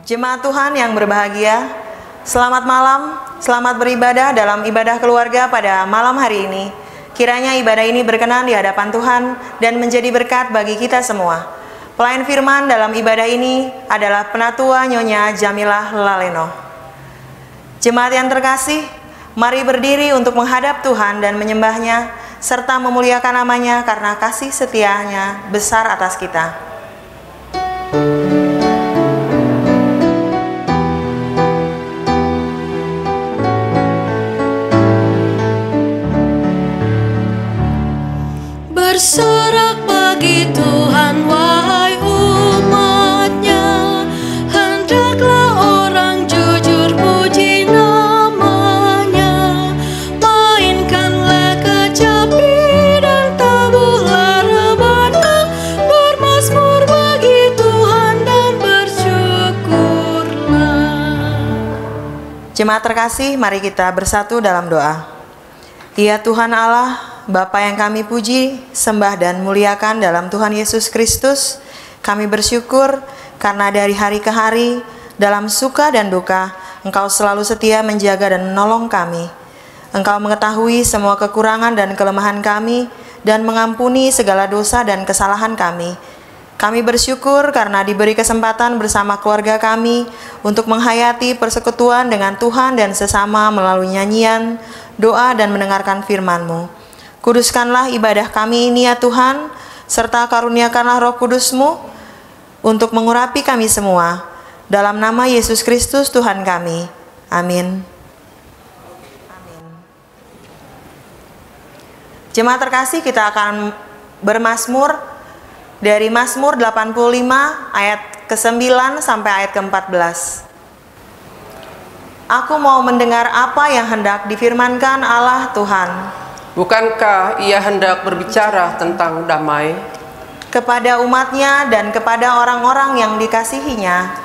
Jemaat Tuhan yang berbahagia, selamat malam, selamat beribadah dalam ibadah keluarga pada malam hari ini. Kiranya ibadah ini berkenan di hadapan Tuhan dan menjadi berkat bagi kita semua. Pelayan firman dalam ibadah ini adalah Penatua Nyonya Jamilah Laleno. Jemaat yang terkasih, mari berdiri untuk menghadap Tuhan dan menyembahnya, serta memuliakan namanya karena kasih setianya besar atas kita. Bersorak bagi Tuhan, wahai umatnya, hendaklah orang jujur puji namanya. Mainkanlah kecapi dan tabuhlah rebana, bermazmur bagi Tuhan dan bersyukurlah. Jemaat terkasih, mari kita bersatu dalam doa. Ya Tuhan Allah, Bapa yang kami puji, sembah dan muliakan dalam Tuhan Yesus Kristus, kami bersyukur karena dari hari ke hari, dalam suka dan duka, Engkau selalu setia menjaga dan menolong kami. Engkau mengetahui semua kekurangan dan kelemahan kami, dan mengampuni segala dosa dan kesalahan kami. Kami bersyukur karena diberi kesempatan bersama keluarga kami untuk menghayati persekutuan dengan Tuhan dan sesama melalui nyanyian, doa, dan mendengarkan firman-Mu. Kuduskanlah ibadah kami ini ya Tuhan, serta karuniakanlah Roh Kudus-Mu untuk mengurapi kami semua. Dalam nama Yesus Kristus Tuhan kami. Amin. Amin. Jemaat terkasih, kita akan bermazmur dari Mazmur 85 ayat ke-9 sampai ayat ke-14. Aku mau mendengar apa yang hendak difirmankan Allah Tuhan. Bukankah ia hendak berbicara tentang damai Kepada umatnya dan kepada orang-orang yang dikasihinya,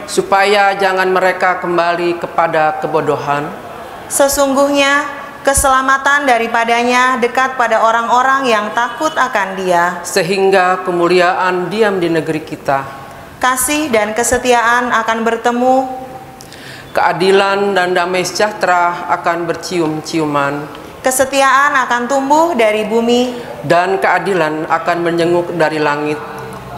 supaya jangan mereka kembali kepada kebodohan? sesungguhnya keselamatan daripadanya dekat pada orang-orang yang takut akan Dia. Sehingga kemuliaan diam di negeri kita. Kasih dan kesetiaan akan bertemu, Keadilan dan damai sejahtera akan bercium-ciuman. kesetiaan akan tumbuh dari bumi, Dan keadilan akan menjenguk dari langit.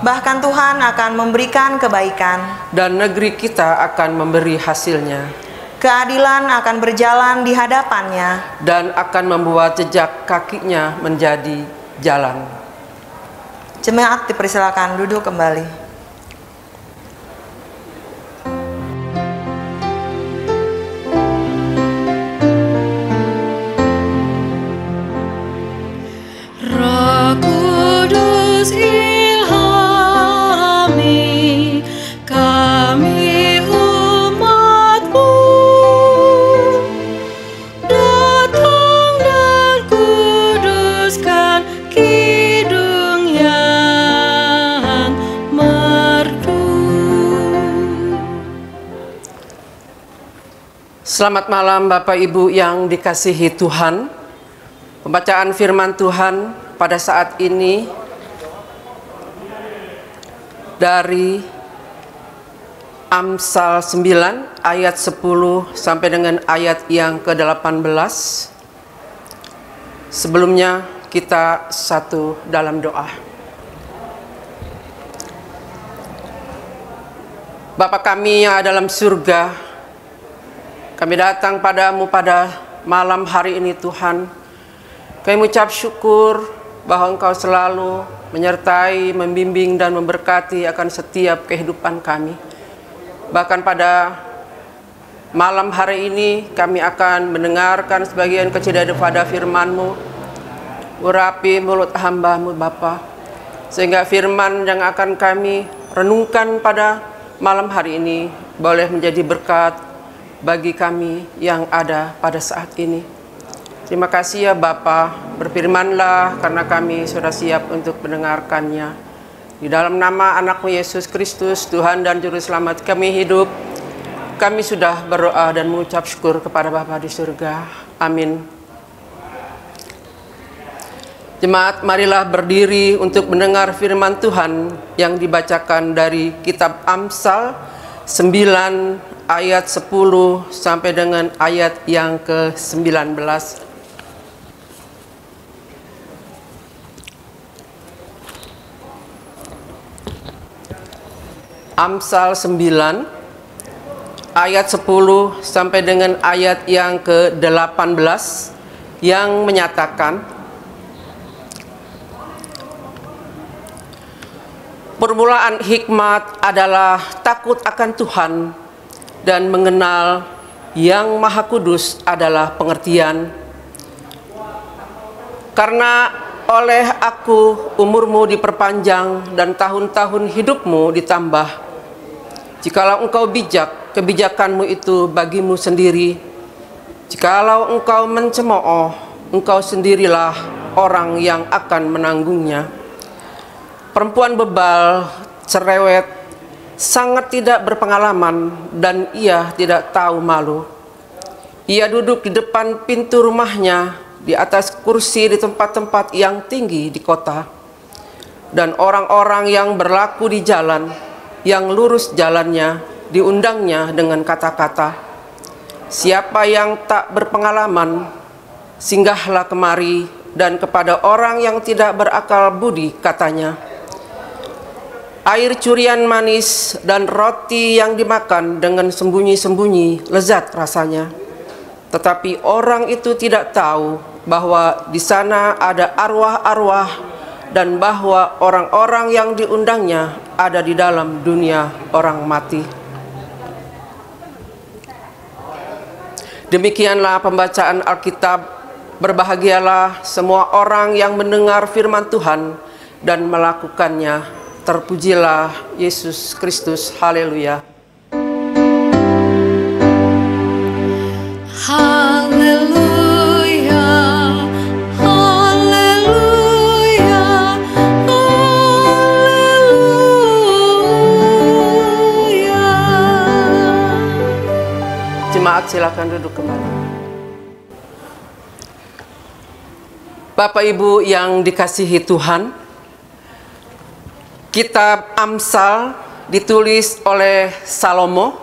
bahkan Tuhan akan memberikan kebaikan. Dan negeri kita akan memberi hasilnya. Keadilan akan berjalan di hadapannya. Dan akan membuat jejak kakinya menjadi jalan. Jemaat dipersilakan duduk kembali. Roh Kudus ilhami kami umat-Mu, datang dan kuduskan kidung yang merdu. Selamat malam Bapak Ibu yang dikasihi Tuhan. Pembacaan firman Tuhan pada saat ini dari Amsal 9 ayat 10 sampai dengan ayat yang ke-18. Sebelumnya kita satu dalam doa. Bapa kami yang ada dalam surga, kami datang padamu pada malam hari ini Tuhan. Kami mengucap syukur bahwa Engkau selalu menyertai, membimbing, dan memberkati akan setiap kehidupan kami. Bahkan pada malam hari ini kami akan mendengarkan sebagian kecil daripada firman-Mu. Urapi mulut hamba-Mu Bapa, sehingga firman yang akan kami renungkan pada malam hari ini boleh menjadi berkat bagi kami yang ada pada saat ini. Terima kasih ya Bapa, berfirmanlah karena kami sudah siap untuk mendengarkannya. Di dalam nama anak-Mu Yesus Kristus, Tuhan dan Juru Selamat kami hidup, kami sudah berdoa dan mengucap syukur kepada Bapa di surga. Amin. Jemaat, marilah berdiri untuk mendengar firman Tuhan yang dibacakan dari kitab Amsal 9 ayat 10 sampai dengan ayat yang ke-19. Amsal 9 ayat 10 sampai dengan ayat yang ke-18 yang menyatakan, permulaan hikmat adalah takut akan Tuhan, dan mengenal Yang Maha Kudus adalah pengertian. Karena oleh aku umurmu diperpanjang dan tahun-tahun hidupmu ditambah. Jikalau engkau bijak, kebijakanmu itu bagimu sendiri. Jikalau engkau mencemooh, engkau sendirilah orang yang akan menanggungnya. Perempuan bebal, cerewet, sangat tidak berpengalaman, dan ia tidak tahu malu. Ia duduk di depan pintu rumahnya, di atas kursi di tempat-tempat yang tinggi di kota. Dan orang-orang yang berlaku di jalan, yang lurus jalannya, diundangnya dengan kata-kata, siapa yang tak berpengalaman, singgahlah kemari, dan kepada orang yang tidak berakal budi katanya, air curian manis dan roti yang dimakan dengan sembunyi-sembunyi lezat rasanya. Tetapi orang itu tidak tahu bahwa di sana ada arwah-arwah, dan bahwa orang-orang yang diundangnya ada di dalam dunia orang mati. Demikianlah pembacaan Alkitab. Berbahagialah semua orang yang mendengar firman Tuhan dan melakukannya. Terpujilah Yesus Kristus. Haleluya. Haleluya, haleluya, haleluya. Jemaat silakan duduk kembali. Bapak Ibu yang dikasihi Tuhan, kitab Amsal ditulis oleh Salomo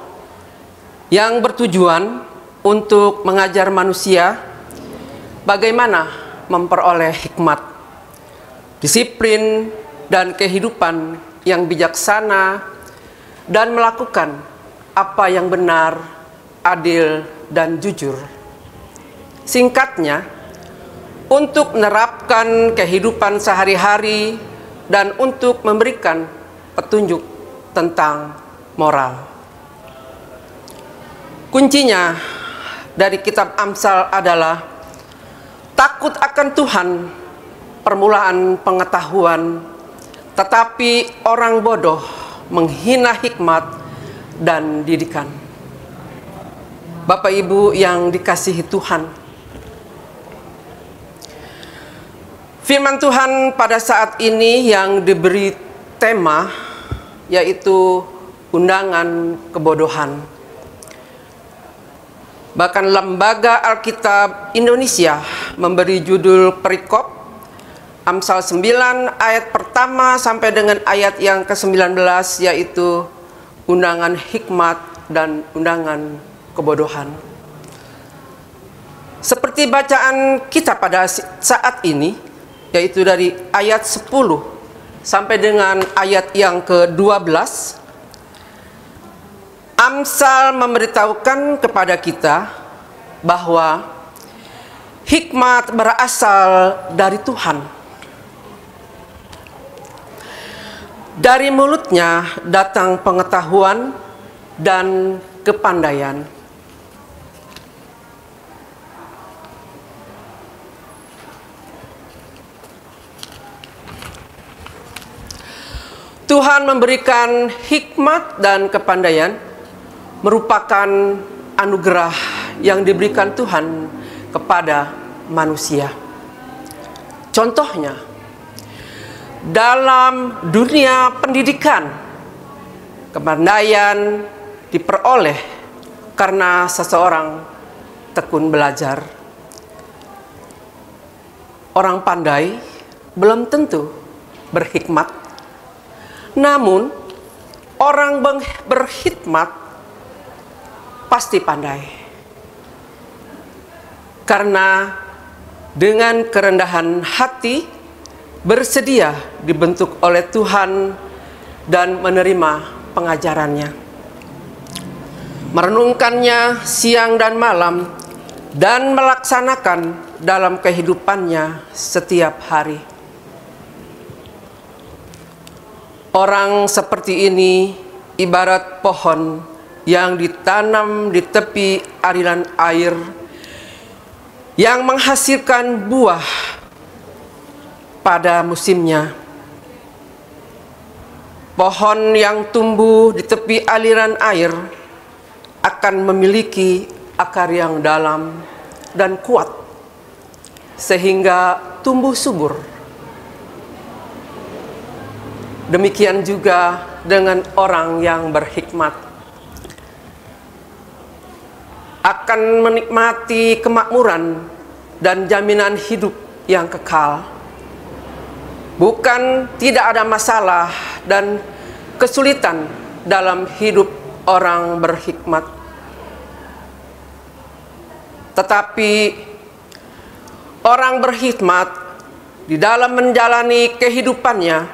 yang bertujuan untuk mengajar manusia bagaimana memperoleh hikmat, disiplin, dan kehidupan yang bijaksana, dan melakukan apa yang benar, adil, dan jujur. Singkatnya, untuk menerapkan kehidupan sehari-hari dan untuk memberikan petunjuk tentang moral. Kuncinya dari kitab Amsal adalah takut akan Tuhan, permulaan pengetahuan, tetapi orang bodoh menghina hikmat dan didikan. Bapak Ibu yang dikasihi Tuhan, firman Tuhan pada saat ini yang diberi tema yaitu undangan kebodohan. Bahkan Lembaga Alkitab Indonesia memberi judul perikop Amsal 9 ayat pertama sampai dengan ayat yang ke-19, yaitu undangan hikmat dan undangan kebodohan. Seperti bacaan kita pada saat ini, yaitu dari ayat 10 sampai dengan ayat yang ke-12, Amsal memberitahukan kepada kita bahwa hikmat berasal dari Tuhan. Dari mulutnya datang pengetahuan dan kepandaian. Tuhan memberikan hikmat dan kepandaian merupakan anugerah yang diberikan Tuhan kepada manusia. Contohnya, dalam dunia pendidikan, kepandaian diperoleh karena seseorang tekun belajar. Orang pandai belum tentu berhikmat, namun orang berkhidmat pasti pandai. Karena dengan kerendahan hati bersedia dibentuk oleh Tuhan dan menerima pengajarannya. Merenungkannya siang dan malam dan melaksanakan dalam kehidupannya setiap hari. Orang seperti ini ibarat pohon yang ditanam di tepi aliran air yang menghasilkan buah pada musimnya. Pohon yang tumbuh di tepi aliran air akan memiliki akar yang dalam dan kuat sehingga tumbuh subur. Demikian juga dengan orang yang berhikmat, akan menikmati kemakmuran dan jaminan hidup yang kekal. Bukan tidak ada masalah dan kesulitan dalam hidup orang berhikmat, tetapi orang berhikmat di dalam menjalani kehidupannya,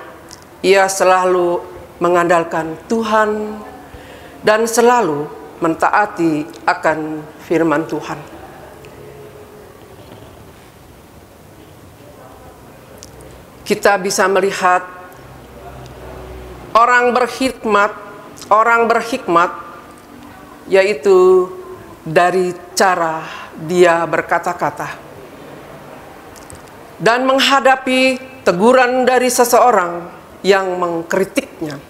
ia selalu mengandalkan Tuhan dan selalu mentaati akan firman Tuhan. Kita bisa melihat orang berhikmat yaitu dari cara dia berkata-kata dan menghadapi teguran dari seseorang yang mengkritiknya.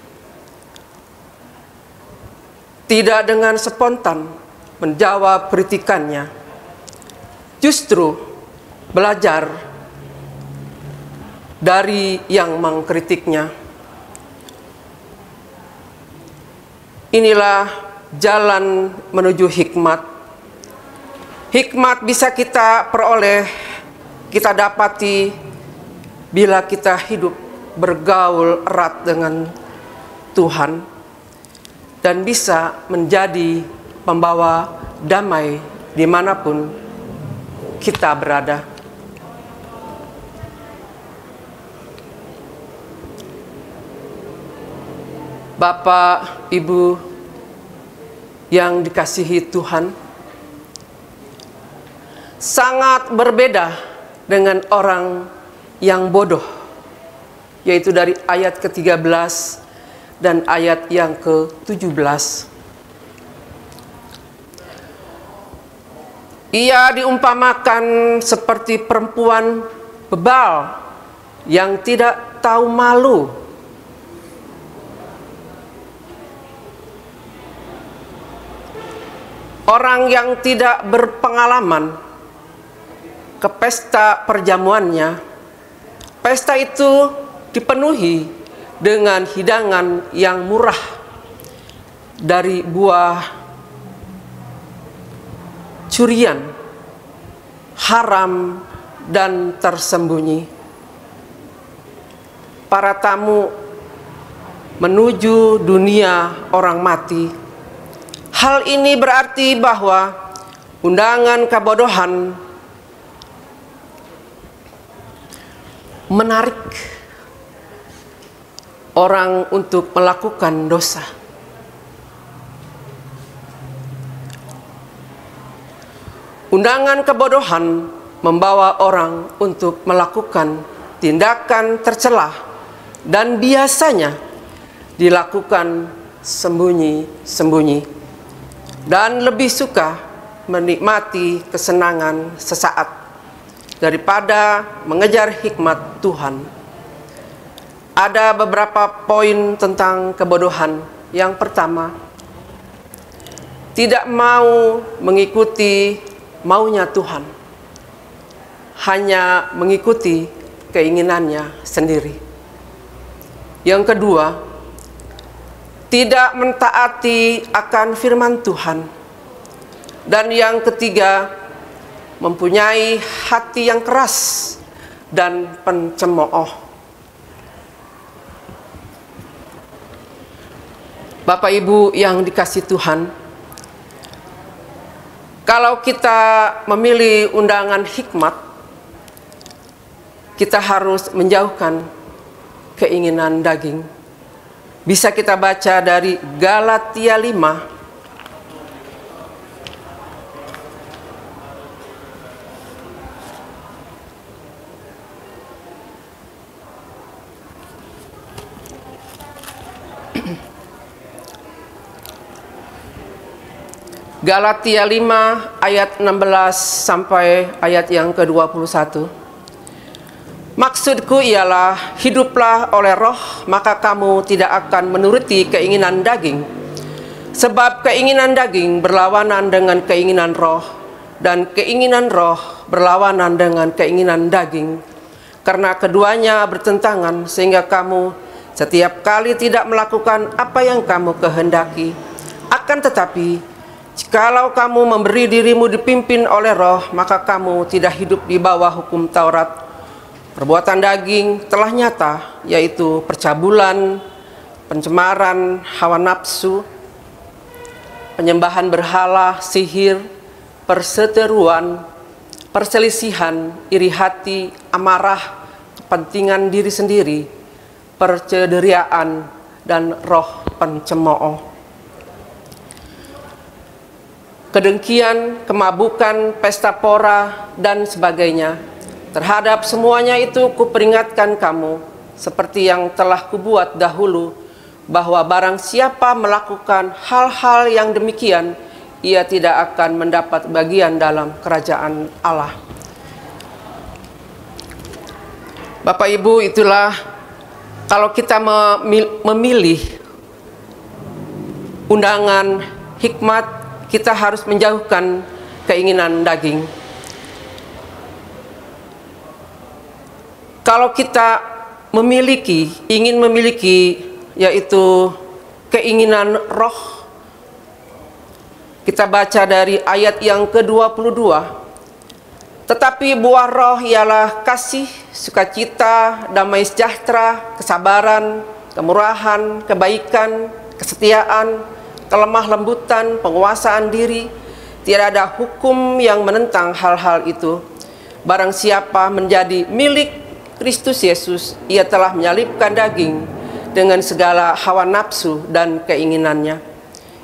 Tidak dengan spontan menjawab kritikannya, justru belajar dari yang mengkritiknya. Inilah jalan menuju hikmat. Hikmat bisa kita peroleh, kita dapati bila kita hidup bergaul erat dengan Tuhan dan bisa menjadi pembawa damai dimanapun kita berada. Bapak, Ibu yang dikasihi Tuhan, sangat berbeda dengan orang yang bodoh, yaitu dari ayat ke-13 dan ayat yang ke-17. Ia diumpamakan seperti perempuan bebal yang tidak tahu malu. Orang yang tidak berpengalaman ke pesta perjamuannya, pesta itu dipenuhi dengan hidangan yang murah dari buah curian, haram dan tersembunyi. Para tamu menuju dunia orang mati. Hal ini berarti bahwa undangan kebodohan menarik orang untuk melakukan dosa. Undangan kebodohan membawa orang untuk melakukan tindakan tercela dan biasanya dilakukan sembunyi-sembunyi dan lebih suka menikmati kesenangan sesaat daripada mengejar hikmat Tuhan. Ada beberapa poin tentang kebodohan. Yang pertama, tidak mau mengikuti maunya Tuhan, hanya mengikuti keinginannya sendiri. Yang kedua, tidak mentaati akan firman Tuhan. Dan yang ketiga, mempunyai hati yang keras dan pencemooh. Bapak Ibu yang dikasihi Tuhan, kalau kita memilih undangan hikmat, kita harus menjauhkan keinginan daging. Bisa kita baca dari Galatia 5 Galatia 5 ayat 16 sampai ayat yang ke-21. Maksudku ialah, hiduplah oleh roh, maka kamu tidak akan menuruti keinginan daging. Sebab keinginan daging berlawanan dengan keinginan roh, dan keinginan roh berlawanan dengan keinginan daging. Karena keduanya bertentangan, sehingga kamu setiap kali tidak melakukan apa yang kamu kehendaki. Akan tetapi, jikalau kamu memberi dirimu dipimpin oleh roh, maka kamu tidak hidup di bawah hukum Taurat. Perbuatan daging telah nyata, yaitu percabulan, pencemaran, hawa nafsu, penyembahan berhala, sihir, perseteruan, perselisihan, iri hati, amarah, kepentingan diri sendiri, percederaan, dan roh pencemooh. Kedengkian, kemabukan, pesta pora, dan sebagainya. Terhadap semuanya itu kuperingatkan kamu, seperti yang telah kubuat dahulu, bahwa barang siapa melakukan hal-hal yang demikian, ia tidak akan mendapat bagian dalam kerajaan Allah. Bapak Ibu, itulah kalau kita memilih undangan hikmat, kita harus menjauhkan keinginan daging. Kalau kita ingin memiliki, yaitu keinginan roh, kita baca dari ayat yang ke-22. Tetapi buah roh ialah kasih, sukacita, damai sejahtera, kesabaran, kemurahan, kebaikan, kesetiaan, kelemah lembutan, penguasaan diri. Tidak ada hukum yang menentang hal-hal itu. Barang siapa menjadi milik Kristus Yesus, ia telah menyalibkan daging dengan segala hawa nafsu dan keinginannya.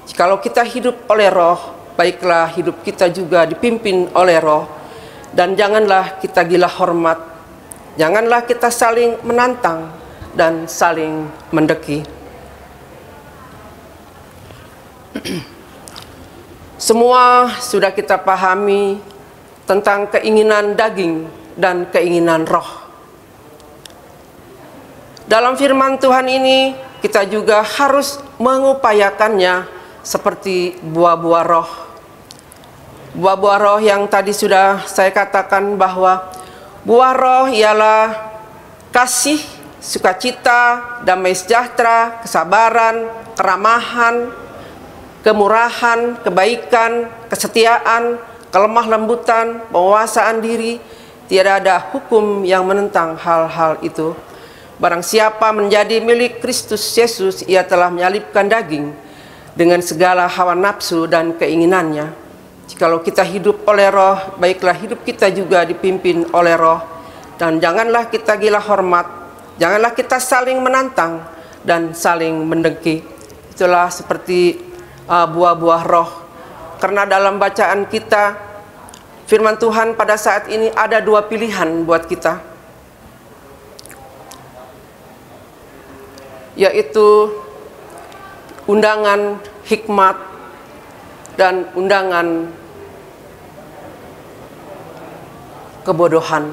Jikalau kita hidup oleh roh, baiklah hidup kita juga dipimpin oleh roh. Dan janganlah kita gila hormat, janganlah kita saling menantang dan saling mendeki. Semua sudah kita pahami tentang keinginan daging dan keinginan roh. Dalam firman Tuhan ini, kita juga harus mengupayakannya seperti buah-buah roh. Buah-buah roh yang tadi sudah saya katakan bahwa buah roh ialah kasih, sukacita, damai sejahtera, kesabaran, keramahan, kemurahan, kebaikan, kesetiaan, kelemah lembutan, penguasaan diri. Tidak ada hukum yang menentang hal-hal itu. Barang siapa menjadi milik Kristus Yesus, ia telah menyalibkan daging dengan segala hawa nafsu dan keinginannya. Jikalau kita hidup oleh roh, baiklah hidup kita juga dipimpin oleh roh. Dan janganlah kita gila hormat, janganlah kita saling menantang dan saling mendengki. Itulah seperti buah-buah roh. Karena dalam bacaan kita, firman Tuhan pada saat ini ada dua pilihan buat kita, yaitu undangan hikmat dan undangan kebodohan.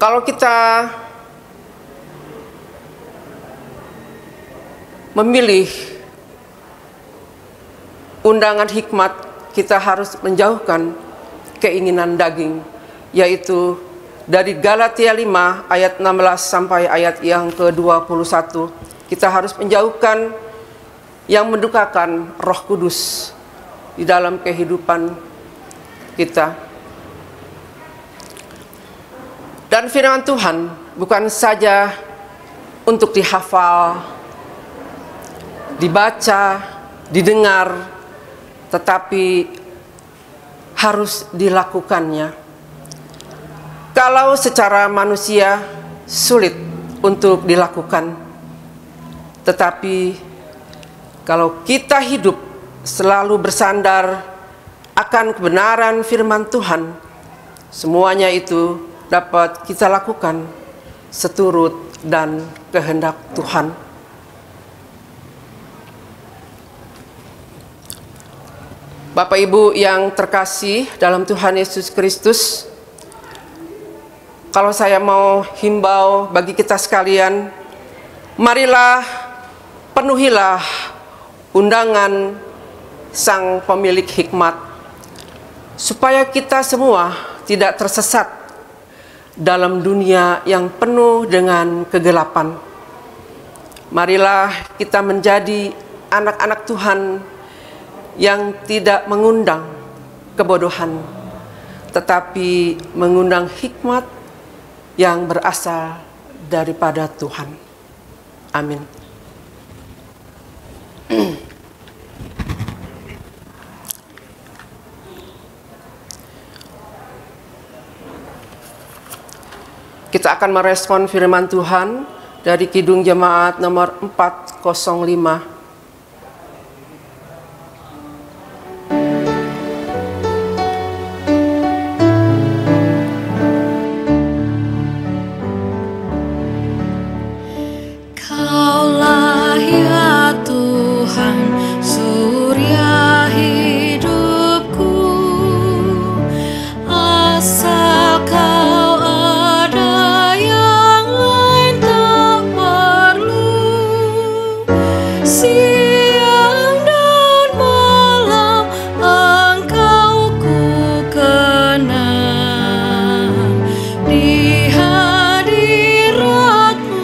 Kalau kita memilih undangan hikmat, kita harus menjauhkan keinginan daging, yaitu dari Galatia 5 ayat 16 sampai ayat yang ke-21. Kita harus menjauhkan yang mendukakan Roh Kudus di dalam kehidupan kita. Dan firman Tuhan bukan saja untuk dihafal, dibaca, didengar, tetapi harus dilakukannya. Kalau secara manusia sulit untuk dilakukan, tetapi kalau kita hidup selalu bersandar akan kebenaran firman Tuhan, semuanya itu dapat kita lakukan seturut dan kehendak Tuhan. Bapak Ibu yang terkasih dalam Tuhan Yesus Kristus, kalau saya mau himbau bagi kita sekalian, marilah penuhilah undangan Sang Pemilik Hikmat, supaya kita semua tidak tersesat dalam dunia yang penuh dengan kegelapan. Marilah kita menjadi anak-anak Tuhan yang tidak mengundang kebodohan, tetapi mengundang hikmat yang berasal daripada Tuhan. Amin. Kita akan merespon firman Tuhan dari Kidung Jemaat nomor 405. Kaulah ya Tuhan, surya hidupku, asal Kau ada yang lain tak perlu. Siang dan malam Engkau ku kenang, di hadirat-Mu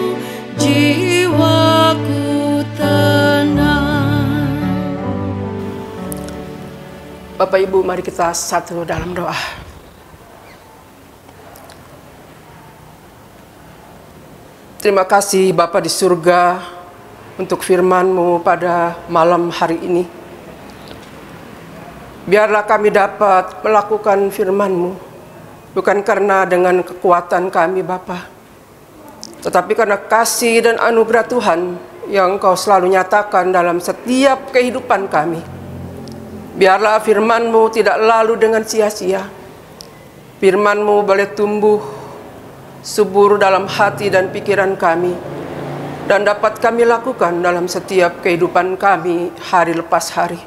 jiwaku tenang. Bapak Ibu, mari kita satu dalam doa. Terima kasih Bapa di surga untuk firman-Mu pada malam hari ini. Biarlah kami dapat melakukan firman-Mu, bukan karena dengan kekuatan kami Bapa, tetapi karena kasih dan anugerah Tuhan yang Engkau selalu nyatakan dalam setiap kehidupan kami. Biarlah firman-Mu tidak lalu dengan sia-sia. Firman-Mu boleh tumbuh subur dalam hati dan pikiran kami, dan dapat kami lakukan dalam setiap kehidupan kami hari lepas hari.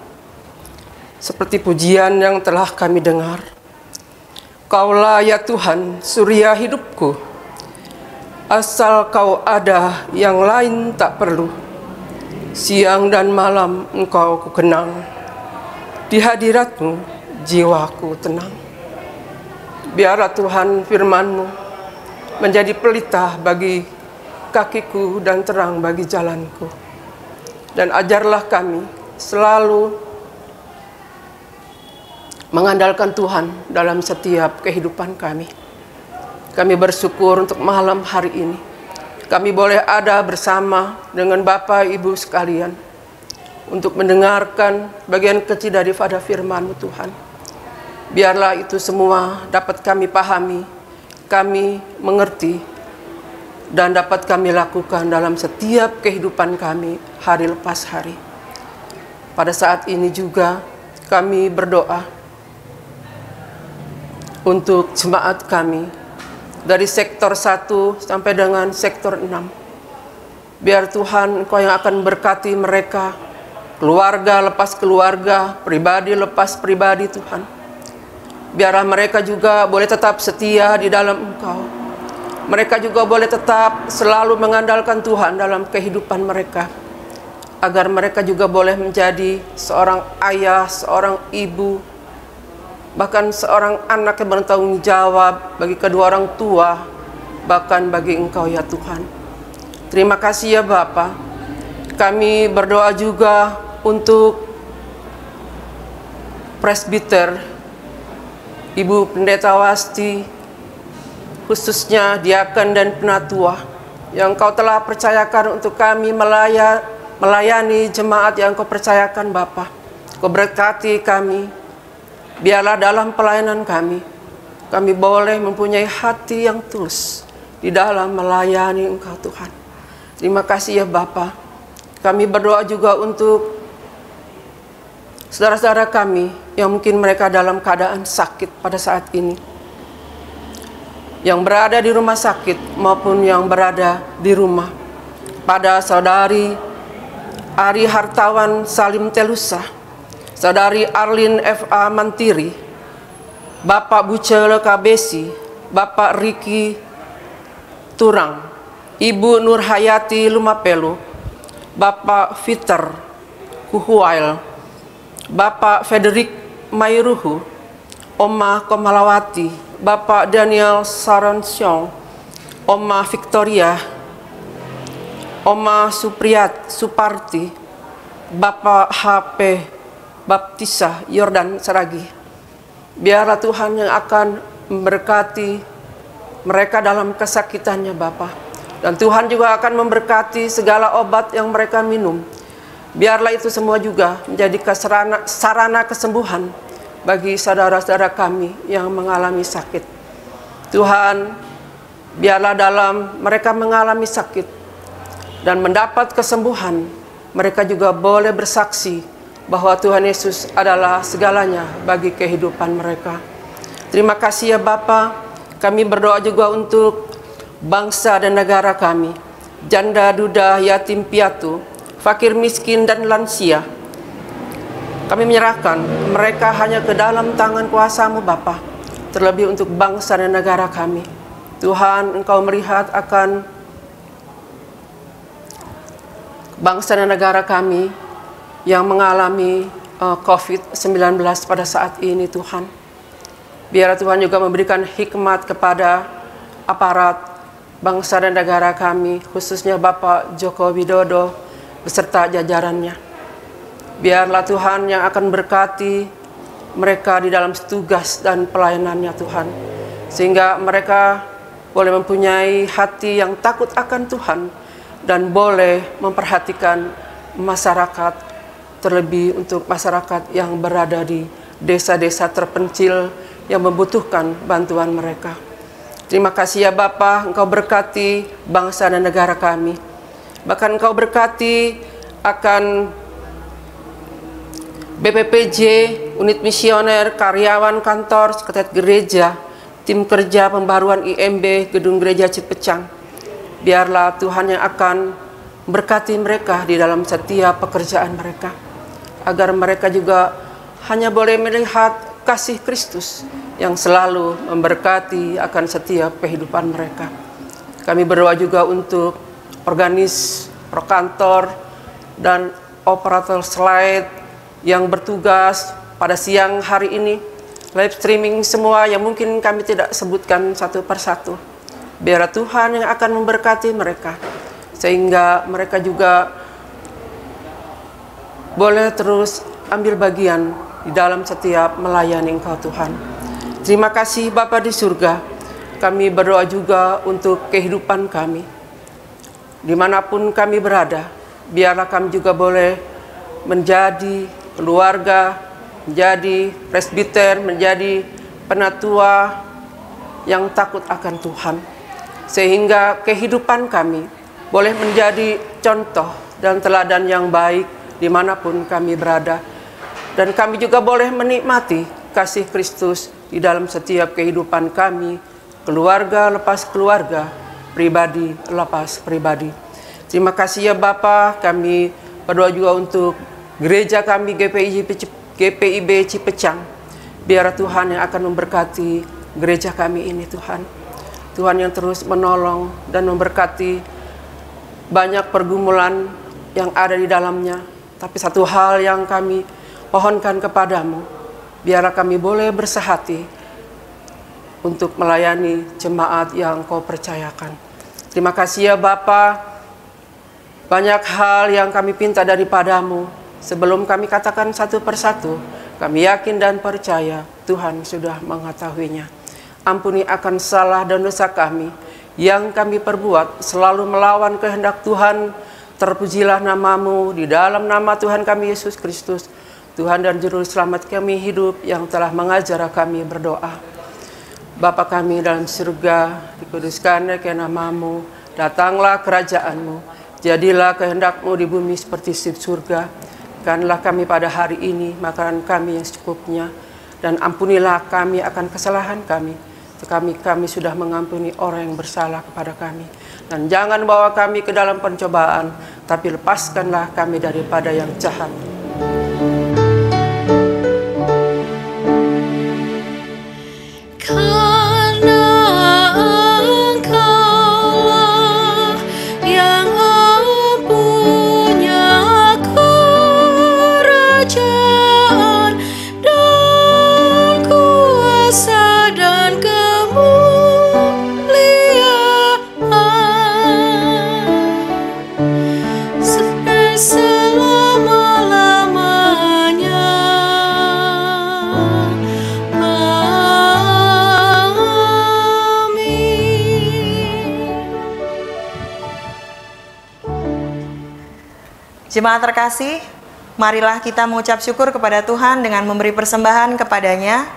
Seperti pujian yang telah kami dengar, Kaulah ya Tuhan, surya hidupku, asal Kau ada yang lain tak perlu. Siang dan malam Engkau kukenang, di hadirat-Mu jiwaku tenang. Biarlah Tuhan firman-Mu menjadi pelita bagi kakiku dan terang bagi jalanku. Dan ajarlah kami selalu mengandalkan Tuhan dalam setiap kehidupan kami. Kami bersyukur untuk malam hari ini. Kami boleh ada bersama dengan Bapak Ibu sekalian untuk mendengarkan bagian kecil daripada firman-Mu Tuhan. Biarlah itu semua dapat kami pahami, kami mengerti, dan dapat kami lakukan dalam setiap kehidupan kami hari lepas hari. Pada saat ini juga kami berdoa untuk jemaat kami dari sektor 1 sampai dengan sektor 6. Biar Tuhan Engkau yang akan berkati mereka, keluarga lepas keluarga, pribadi lepas pribadi Tuhan. Biarlah mereka juga boleh tetap setia di dalam Engkau. Mereka juga boleh tetap selalu mengandalkan Tuhan dalam kehidupan mereka, agar mereka juga boleh menjadi seorang ayah, seorang ibu, bahkan seorang anak yang bertanggung jawab bagi kedua orang tua, bahkan bagi Engkau ya Tuhan. Terima kasih ya Bapa. Kami berdoa juga untuk presbiter, Ibu Pendeta Wasti, khususnya diaken dan penatua. yang Engkau telah percayakan untuk kami melayani jemaat yang Engkau percayakan Bapa. Engkau berkati kami, biarlah dalam pelayanan kami boleh mempunyai hati yang tulus di dalam melayani Engkau Tuhan. Terima kasih ya Bapa. Kami berdoa juga untuk saudara-saudara kami yang mungkin mereka dalam keadaan sakit pada saat ini, yang berada di rumah sakit maupun yang berada di rumah. Pada saudari Ari Hartawan Salim Telusa, saudari Arlin F.A. Mantiri, Bapak Bucele Kabesi, Bapak Riki Turang, Ibu Nur Hayati Lumapelu, Bapak Fiter Kuhuail, Bapak Federik Mayruhu, Oma Komalawati, Bapak Daniel Saronsyong, Oma Victoria, Oma Suparti, Bapak HP Baptisa Yordan Saragi. Biarlah Tuhan yang akan memberkati mereka dalam kesakitannya Bapa. Dan Tuhan juga akan memberkati segala obat yang mereka minum. Biarlah itu semua juga menjadi sarana kesembuhan bagi saudara-saudara kami yang mengalami sakit. Tuhan, biarlah dalam mereka mengalami sakit dan mendapat kesembuhan, mereka juga boleh bersaksi bahwa Tuhan Yesus adalah segalanya bagi kehidupan mereka. Terima kasih ya Bapa. Kami berdoa juga untuk bangsa dan negara kami, janda, duda, yatim piatu, fakir miskin dan lansia. Kami menyerahkan mereka hanya ke dalam tangan kuasa-Mu Bapa, terlebih untuk bangsa dan negara kami. Tuhan, Engkau melihat akan bangsa dan negara kami yang mengalami COVID-19 pada saat ini Tuhan. Biar Tuhan juga memberikan hikmat kepada aparat bangsa dan negara kami, khususnya Bapak Joko Widodo beserta jajarannya. Biarlah Tuhan yang akan berkati mereka di dalam tugas dan pelayanannya Tuhan, sehingga mereka boleh mempunyai hati yang takut akan Tuhan dan boleh memperhatikan masyarakat, terlebih untuk masyarakat yang berada di desa-desa terpencil yang membutuhkan bantuan mereka. Terima kasih ya Bapa, Engkau berkati bangsa dan negara kami. Bahkan Engkau berkati akan BPPJ, unit misioner, karyawan kantor, sekretariat gereja, tim kerja pembaruan IMB, gedung gereja Cipecang. Biarlah Tuhan yang akan berkati mereka di dalam setiap pekerjaan mereka, agar mereka juga hanya boleh melihat kasih Kristus yang selalu memberkati akan setiap kehidupan mereka. Kami berdoa juga untuk organis, prokantor, dan operator slide yang bertugas pada siang hari ini, live streaming semua yang mungkin kami tidak sebutkan satu persatu. Biar Tuhan yang akan memberkati mereka, sehingga mereka juga boleh terus ambil bagian di dalam setiap melayani Engkau Tuhan. Terima kasih Bapa di surga. Kami berdoa juga untuk kehidupan kami. Dimanapun kami berada, biarlah kami juga boleh menjadi keluarga, menjadi presbiter, menjadi penatua yang takut akan Tuhan. Sehingga kehidupan kami boleh menjadi contoh dan teladan yang baik dimanapun kami berada. Dan kami juga boleh menikmati kasih Kristus di dalam setiap kehidupan kami, keluarga lepas keluarga, pribadi lepas pribadi. Terima kasih ya Bapa. Kami berdoa juga untuk gereja kami GPIB Cipecang. Biar Tuhan yang akan memberkati gereja kami ini Tuhan. Tuhan yang terus menolong dan memberkati banyak pergumulan yang ada di dalamnya. Tapi satu hal yang kami pohonkan kepadamu, biarlah kami boleh bersehati untuk melayani jemaat yang Kau percayakan. Terima kasih ya Bapa. Banyak hal yang kami pinta daripadamu. Sebelum kami katakan satu persatu, kami yakin dan percaya Tuhan sudah mengetahuinya. Ampuni akan salah dan dosa kami yang kami perbuat selalu melawan kehendak Tuhan, terpujilah nama-Mu di dalam nama Tuhan kami Yesus Kristus, Tuhan dan Juru Selamat kami hidup, yang telah mengajar kami berdoa. Bapa kami dalam surga, dikuduskanlah nama-Mu, datanglah kerajaan-Mu, jadilah kehendak-Mu di bumi seperti di surga. Berikanlah kami pada hari ini makanan kami yang secukupnya, dan ampunilah kami akan kesalahan kami, kami sudah mengampuni orang yang bersalah kepada kami. Dan jangan bawa kami ke dalam pencobaan, tapi lepaskanlah kami daripada yang jahat. Jemaat terkasih, marilah kita mengucap syukur kepada Tuhan dengan memberi persembahan kepadanya.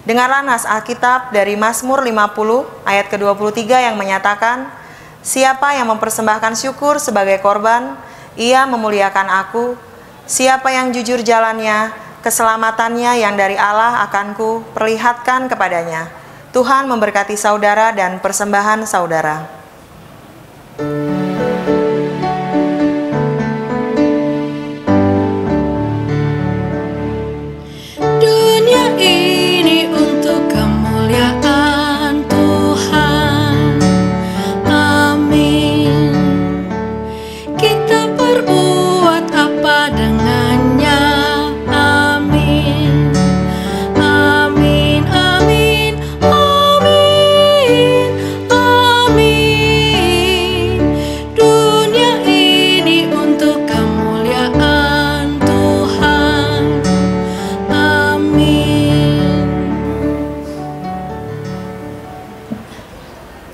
Dengarlah nas Alkitab dari Mazmur 50 ayat ke-23 yang menyatakan, siapa yang mempersembahkan syukur sebagai korban, ia memuliakan aku. Siapa yang jujur jalannya, keselamatannya yang dari Allah akanku perlihatkan kepadanya. Tuhan memberkati saudara dan persembahan saudara.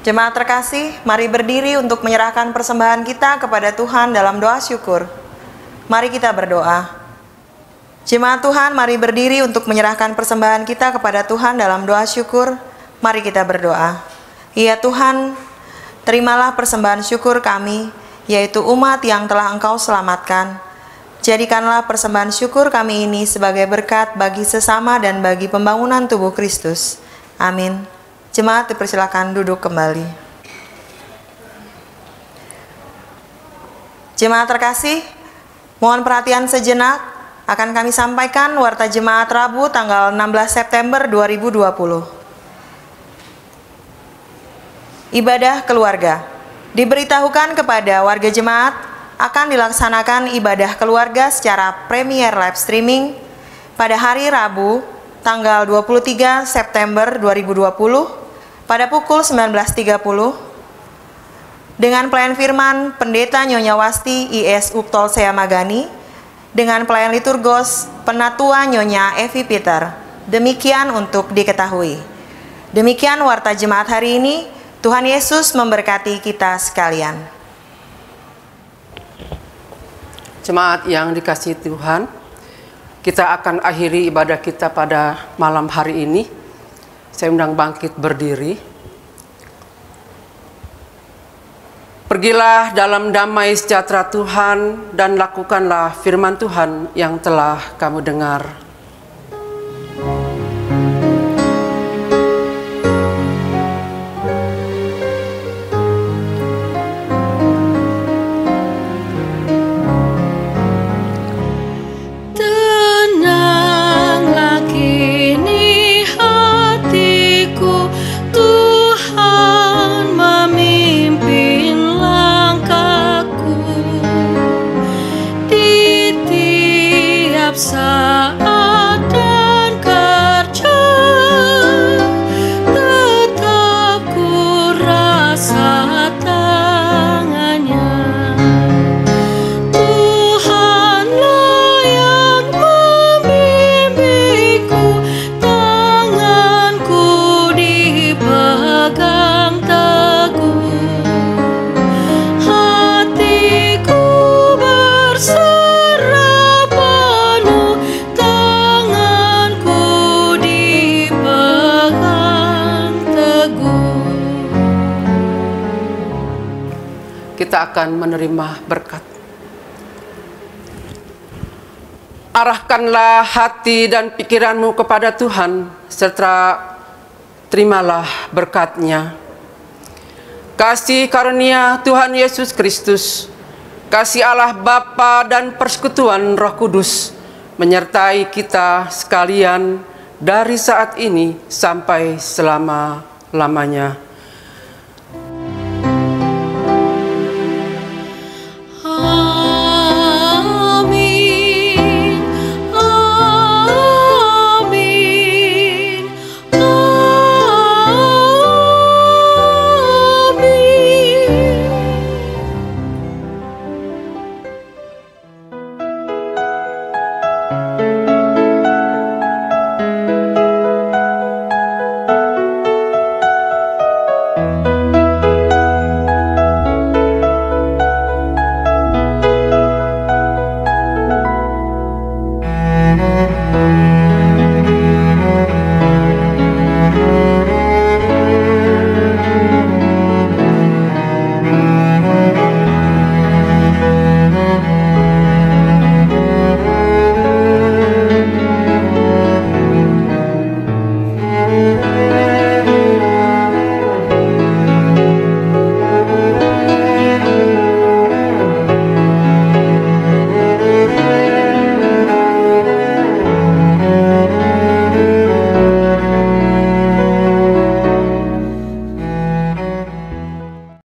Jemaat terkasih, mari berdiri untuk menyerahkan persembahan kita kepada Tuhan dalam doa syukur. Mari kita berdoa. Jemaat Tuhan, mari berdiri untuk menyerahkan persembahan kita kepada Tuhan dalam doa syukur. Mari kita berdoa. Ya Tuhan, terimalah persembahan syukur kami, yaitu umat yang telah Engkau selamatkan. Jadikanlah persembahan syukur kami ini sebagai berkat bagi sesama dan bagi pembangunan tubuh Kristus. Amin. Jemaat dipersilakan duduk kembali. Jemaat terkasih, mohon perhatian sejenak, akan kami sampaikan warta jemaat Rabu tanggal 16 September 2020. Ibadah keluarga. Diberitahukan kepada warga jemaat akan dilaksanakan ibadah keluarga secara premier live streaming pada hari Rabu tanggal 23 September 2020 pada pukul 19.30 dengan pelayan firman Pendeta Nyonya Wasti I.S. Uptol Seamagani dengan pelayan liturgos Penatua Nyonya Evi Peter. Demikian untuk diketahui. Demikian warta jemaat hari ini. Tuhan Yesus memberkati kita sekalian. Jemaat yang dikasihi Tuhan, kita akan akhiri ibadah kita pada malam hari ini. Saya undang bangkit berdiri. Pergilah dalam damai sejahtera Tuhan dan lakukanlah firman Tuhan yang telah kamu dengar. Saat kita akan menerima berkat. Arahkanlah hati dan pikiranmu kepada Tuhan, serta terimalah berkat-Nya. Kasih karunia Tuhan Yesus Kristus, kasih Allah Bapa dan persekutuan Roh Kudus menyertai kita sekalian dari saat ini sampai selama-lamanya.